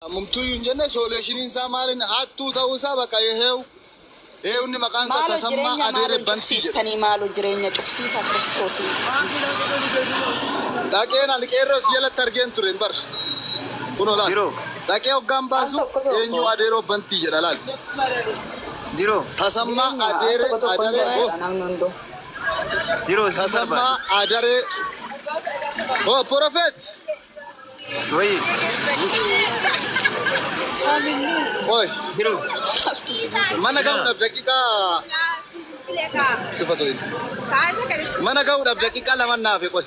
Mumtu yunjenne solution insa maalin hattu ta'uusaa bakka heewni maqaan isaa tasammaa adeere bantii tani maalu jireenya cufsiisa Kiristoos dhaqeen alqeerros jalatti argeen turen bar kuno laal dhaqee hoggaan baasu eenyu adeeroo bantii jedha laal jiro tasammaa adeere jiro tasammaa adeere oh prophet oui Oi, jiro mana kau dah dakika. Sifatulin. Mana kau dah dakika laman nafi koi.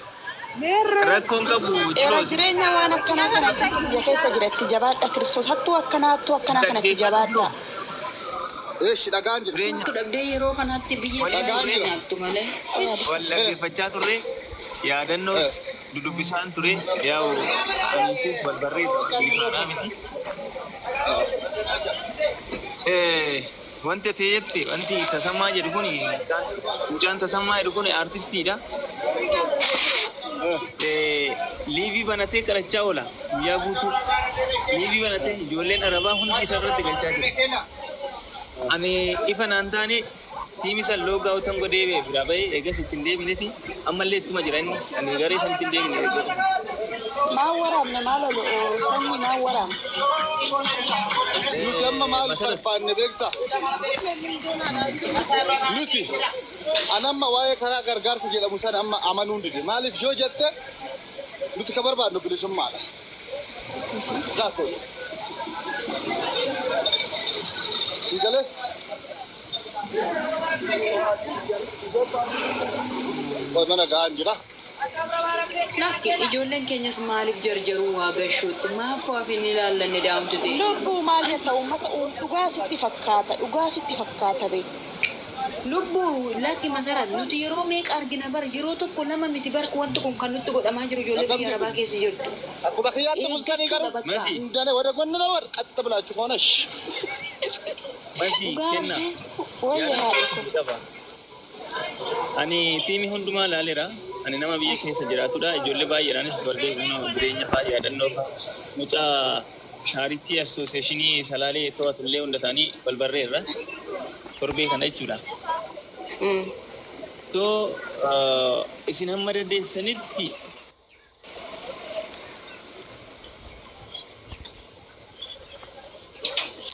rakkoon qabu era jireenya waan akkana kana biyya keessa jiretti jabaadha Kiristoos hattuu akkana kanatti jabaadha. Dhagaan jira. Dhabdee yeroo kanatti biyya nyaattu malee. wallaggeeffachaa turre yaadannoos dudubbisaan ture yaa'u ansis balbarreeffamsiisaadhaa miti. Wanti ta'etti wanti tasammaa jedhu kun mucaan tasammaa jedhu kun artistiidha. Liivii banatee kadhachaa oola guyyaa guutuu. Liivii banatee ijoolleen arabaa hundi isa irratti galchaa jiru. Ani ifa naan taane tiimi san loogaa utan godhee bira bahee eegas ittiin deebines ammallee ittuma jira inni ani garee san ittiin deebine. Maa waraabne maal olu sanyi maa waraabne. Nuti amma maal barbaanne beekta? Nuti anamma waa'ee karaa gargaarsa jedhamu sana amma amanuun dide. Maaliif yoo jette nuti ka barbaadnu bilisummaadha. Zaatoo. Sigalee? Mana gahaan jira. Nakki ijoolleen keenyas maaliif jarjaruu waa gashuutti maaf waafin ilaallanne daamtu ta'e. Lubbuu maal jetta uummata dhugaa sitti fakkaata bee. Lubbuu lakki masarat nuti yeroo meeqa argina bar yeroo tokko lama miti bar wanti kun kan nutti godhamaa jiru ijoollee biyya arabaa keessa jirtu. Akkuma kiyyaatti bultanii garuu hundane wada gonna war qatta bilaachu koonash. Masi kenna. Wayya haadha kun. Ani tiimi hundumaa laaleera. Ani nama biyya keessa jiraatudha. Ijoollee baay'eedhaanis waldee jireenya fa'aa yaadannoo mucaa shaaritii assooseeshinii salaalee to'atullee hunda isaanii balbarreerra. Torbee kana jechuudha. So isin hamma dandeessanitti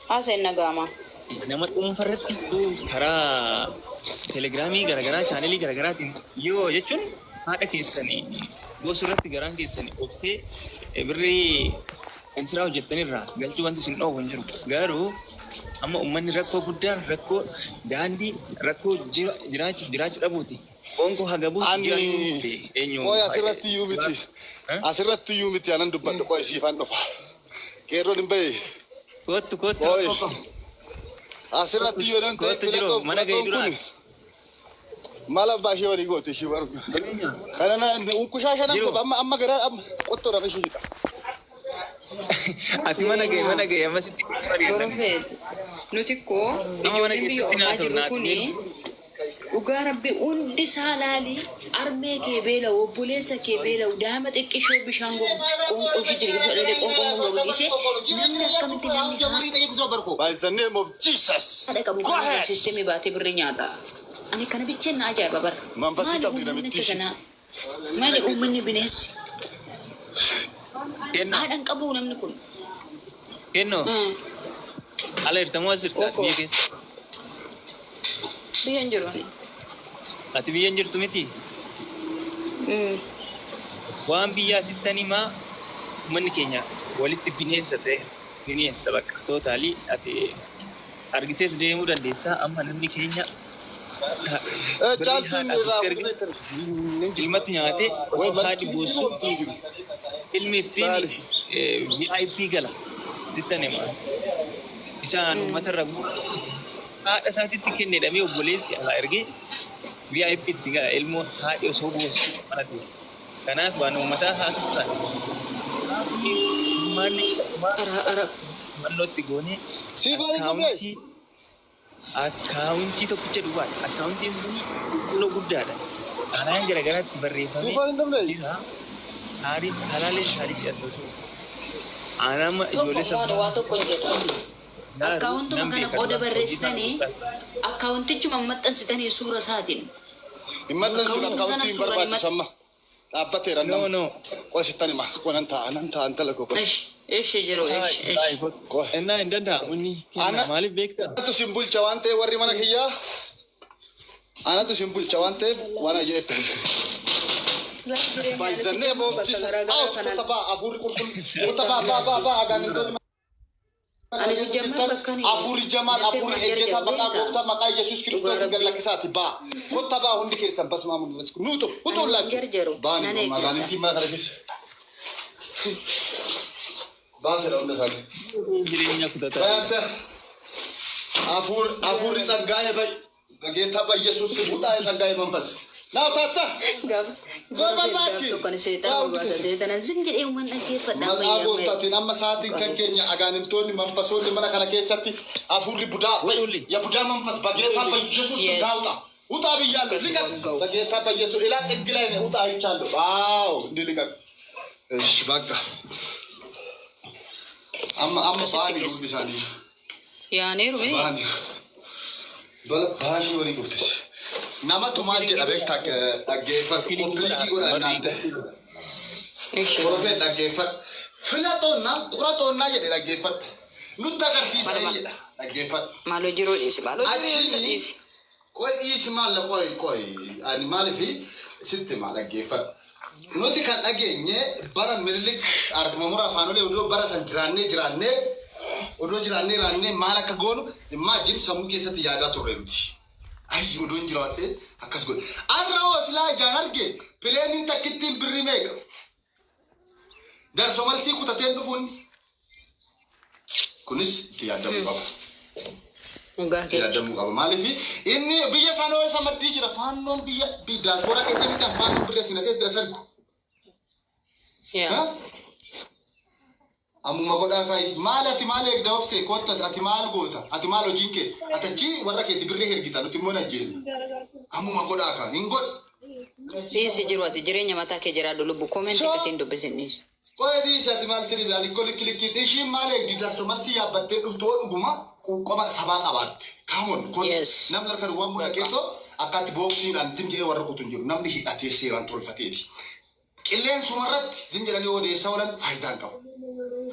Haasa'in nagaama. nama dhuunfarratti karaa telegiraamii garagaraa chaanelii garagaraatiin yoo jechuun haadha keessanii gosa irratti garaan keessanii obsee birrii kan siraa hojjettanirraa galchuu wanti isin dhoowwu hin jiru. Garuu amma uummanni rakkoo guddaa rakkoo daandii rakkoo jiraachuu dhabuuti. Onko hagabuuti eenyu asirratti iyyuu miti anan dubbadhu qo'e siifan dhufa. Qeerroon hin bahe. Kottu asirratti iyyuu nan ta'e filatoo kun mala baashee walii goote ishii baru. Kana unkushaa shanan qofa amma gara qottoodhaan ishii hixa. Ati mana ga'e amma sitti Gorofeet nuti koo ijoolleen biyya ormaa jiru kuni dhugaa rabbi hundi isaa laalii armee kee beela'u obboleessa kee beela'u daa'ima xiqqishoo bishaan qoonqoo ishii jiru fudhatee qoonqoo gurguru dhiisee namni akkamitti namni By the name of Jesus. Go ahead. Sistemii baatee birrii nyaata. Ani kana bicheen na ajaa'iba bara. Manfasii qabdi namitti ishee. Maali uummanni bineensi? Kennoo. Haadhaan qabu namni kun. Kennoo. Ala hirtamoo asirtaa biyya keessa. Biyyan jiru. Ati biyyan jirtu miti. Waan biyyaa sittanii maa uummanni keenya walitti bineensa ta'e bineensa bakka tootaalii ati argitees deemuu dandeessaa amma namni keenya ilmatu nyaatee haadhi buusu ilmi ittiin VIP gala dittane maa isaan uummata irra haadha isaatitti kennedhamee obboleessi alaa ergee VIP itti gala ilmoo haadhi osoo buusu mana deemu. Kanaaf waan uummataa haasoftaan mannootti goonee akkaawuntii tokkicha duwwaa akkaawuntiin kun qulqulluu guddaadha. Kanaan garagaraatti barreeffamee jira. Salaalee shaarii asoosu Anama ijoollee Tokko waa tokko hin jedhu. Akkaawuntuma kana qooda barreessitanii akkaawuntichuma maxxansitanii suura isaatiin. Himmadhan sun akkaawuntii hin barbaachisamma. Dhaabbateera No, no. qoosittani ma qonan ta'an talago. Ishi jiru ishi. Ennaa hin danda'amu kenna maaliif beektaa? Anatu sin bulcha waan ta'eef warri mana kiyyaa. Anatu sin bulcha waan ta'eef waan ajeetu. Baay'isannee boobchisa. Kutabaa afuurri qulqulluu. Kutabaa agaanittoonni. Ani si jammaa bakka ni. Afuurri jamaan afuurri ejjeta maqaa gooftaa maqaa Yesuus Kiristoos gallakkisaati baa. Kutabaa hundi keessan basmaa hundi nuutu utuun laachuu. Baani magaalitti mana kana keessa. Baasira hunda isaanii. Jireenya kutataa. Bayanta afuurri tsaggaa'ee bayi. Geeta bayi Yesuus buxaa'ee tsaggaa'ee manfas. Naa taata. Tokko ni seetan zingiree uuman dhaggeeffadhaa. Maqaa gooftaatiin amma sa'aatiin kan keenya agaanimtoonni manfasoonni mana kana keessatti afuurri budaa bayi. Ya budaa manfas bageetaa bayi Yesuus gaawuta. Utaa biyyaallo liqaq. Bageetaa bayi Yesuus ilaa xiggilayne utaa hichaallo. Waaw ndi liqaq. Ish bakka. Amma baani hundi isaanii. Yaaniiru mee? Baani. Baani walii gootes. Namatu maal jedha beektaa dhaggeeffatu kompiiliitii godhan naante. Korofee dhaggeeffatu. Qoratoonnaa jedhe dhaggeeffatu. Nutti agarsiisa jedha dhaggeeffatu. Maaloo jiruu dhiisi maaloo jiruu dhiisi. Qoy dhiisi maalla qoy ani maaliifi sitti maal dhaggeeffatu. Nuti kan dhageenye bara Minilik argama afaanolee odoo bara san jiraannee maal akka goonu imagine sammuu keessatti yaadaa turre nuti. Ayi odoo hin jiraadhe akkas godhe. Arra silaa ijaan arge pileeniin takkittiin birrii meeqa. Darso malsii kutateen dhufuun kunis itti yaadamuu qaba. Yaadamuu qaba maaliifi inni biyya sanoo isa maddii jira faannoon biyya diaspora keessatti kan faannoon birrii asina seetti asargu. Ammuma godhaa kaayi maal ati maal eegda obsee kootta ati maal goota ati maal hojiin kee ati achi warra keetti birrii hergita nuti immoo najjeesna. Ammuma godhaa kaa hin godhu. Dhiisi jiru ati jireenya mataa kee jiraadhu lubbu koomenti akkasiin dubbisin dhiisi. Qo'ee dhiisi ati maal sirrii alikko likki ishiin maal eegdi darso malsi yaabbattee dhuftoo dhuguma quuqqama sabaa qabaatte. Kaamoon kun namni harka duwwaan mudha keettoo akkaatti booksiidhaan jim jedhee warra kutuun jiru namni hidhatee seeraan tolfateeti. Qilleensuma irratti zim jedhanii odeessaa oolan faayidaan qabu.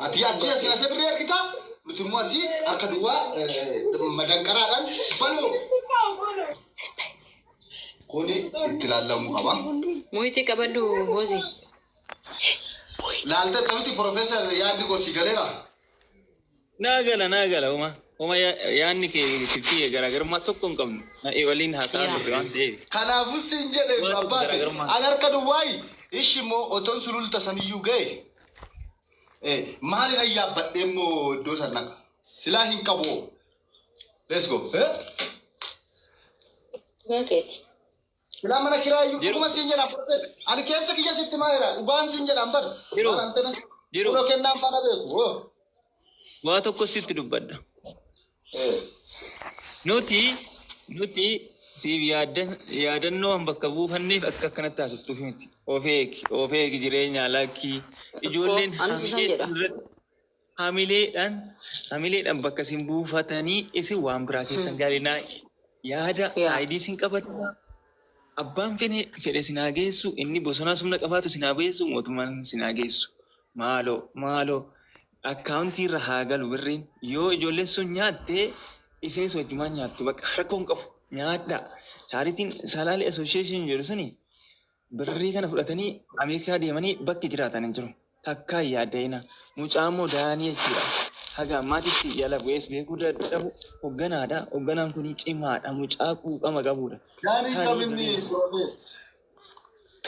Ati achi asii asii birrii argita nuti immoo asii harka duwwaa madanqaraadhaan baloo. Kuni itti ilaalamuu qaba. Muhitii qabadhu bozi. Laaltee taphiti Profeesar yaadni gosi galeera. Naa gala uma yaanni kee tiftii garaagarummaa tokko hin qabnu. Waliin haasaa turre waan ta'eef. Kanaafuu siin jedhe abbaate ani harka duwwaayi ishi immoo otoon sululta saniyyuu ga'e. Maali ayyaabadhee immoo iddoo sannaqa silaa hin qabu. Let's go. Gaafeeti. Silaa mana kiraayyuu dhuguma siin jedhaan ani keessa kiyya sitti maayira dhugaan siin jedhaan bar. Jiru kennaan faana beeku. Waa tokko sitti dubbadha. Nuti siif yaadannoo bakka buufanneef akka akkanatti taasiftuuf miti. Ofeeki jireenya lakkii ijoolleen hamileedhaan bakka isin buufatanii isin waan biraa keessan gaalinaa yaada saayidii isin qabataa abbaan fedhe sinaa geessu inni bosonaa sumna qabaatu sinaa geessu mootummaan sinaa geessu maaloo akkaawuntii irra haa galu birriin yoo ijoolleen sun nyaattee isinis wajjumaan nyaattu bakka rakkoon qabu nyaadhaa. Chaaritiin Salaalee Association jedhu suni birrii kana fudhatanii Ameerikaa deemanii bakki jiraatan hin jiru. Takkaa yaaddeena mucaa immoo daanii jechuudha. Haga ammaatitti yala bu'ees beekuu dadhabu hogganaadha. Hogganaan kun cimaadha. Mucaa quuqama qabudha.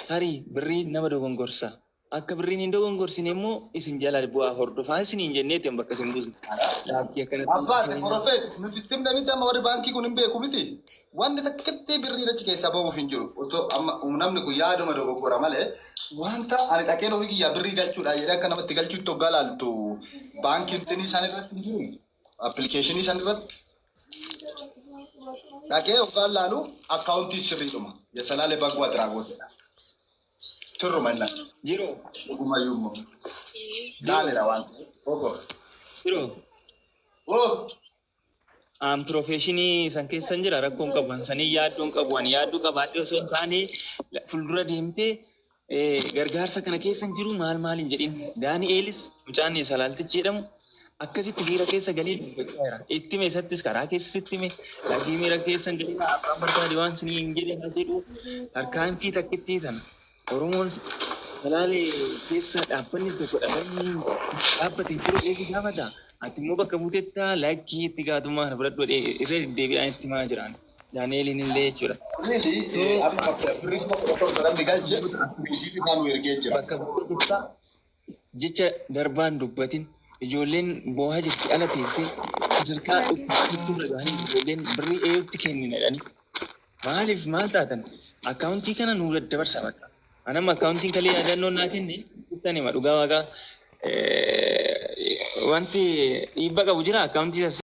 Tarii birrii nama dogongorsa. Akka birriin hin dogongorsin immoo isin jala bu'aa hordofaa isiniin jenneetti bakka isin buusne. Abbaate Profeet nuti timna miti amma warri baankii kun hin beeku miti. Wanti takkattee birrii achi keessaa bahuuf hin jiru. Otoo amma namni kun yaaduma dogoggora malee wanta ani dhaqeen ofii kiyyaa birrii galchuudha jedhee akka namatti galchuutti hoggaa laaltu baankiin isaan irratti hin jiru. Appilikeeshinii isaan irratti dhaqee hoggaa laalu akkaawuntii sirriidhuma. Yasalaalee Baggoo Adiraagootedha. Turruma innaa. Jiru. Dhugumayyuu immoo. Laalera waan ta'eef. Biroo aan profeshinii san keessan jira rakkoon qaban sanii yaaddoon qabuan yaaddoo qabaadhee osoo hin taane fuuldura deemtee gargaarsa kana keessan jiru maal hin jedhin Daani'eelis mucaan salaaltichi jedhamu akkasitti miira keessa galii dubbachaa jira. Itti meesattis karaa keessatti mee lagii miira keessan galii abbaan barbaade waan sinii hin jedhe haa jedhu harkaanfii takkitti sana Oromoon salaalee keessa dhaabbanni tokko dhaabbatee jiru eegi gaafata. Ati immoo bakka buuteetta lakkii itti gaatummaa kana fudhadhu irra deddeebi'aan itti maa jiran. Daani'eeliin illee jechuudha. Bakka buuteetta jecha darbaan dubbatin ijoolleen boo'aa jirti ala teessee sadarkaa dhugaatii dhagaanii ijoolleen birrii eeyyutti kenninadhani. Maaliif maal taatan akkaawuntii kana nuu daddabarsa bakka. Anam akkaawuntiin kalee yaadannoo naa kenne kuttani ma dhugaa waaqaa wanti dhiibbaa qabu jira akkaawuntii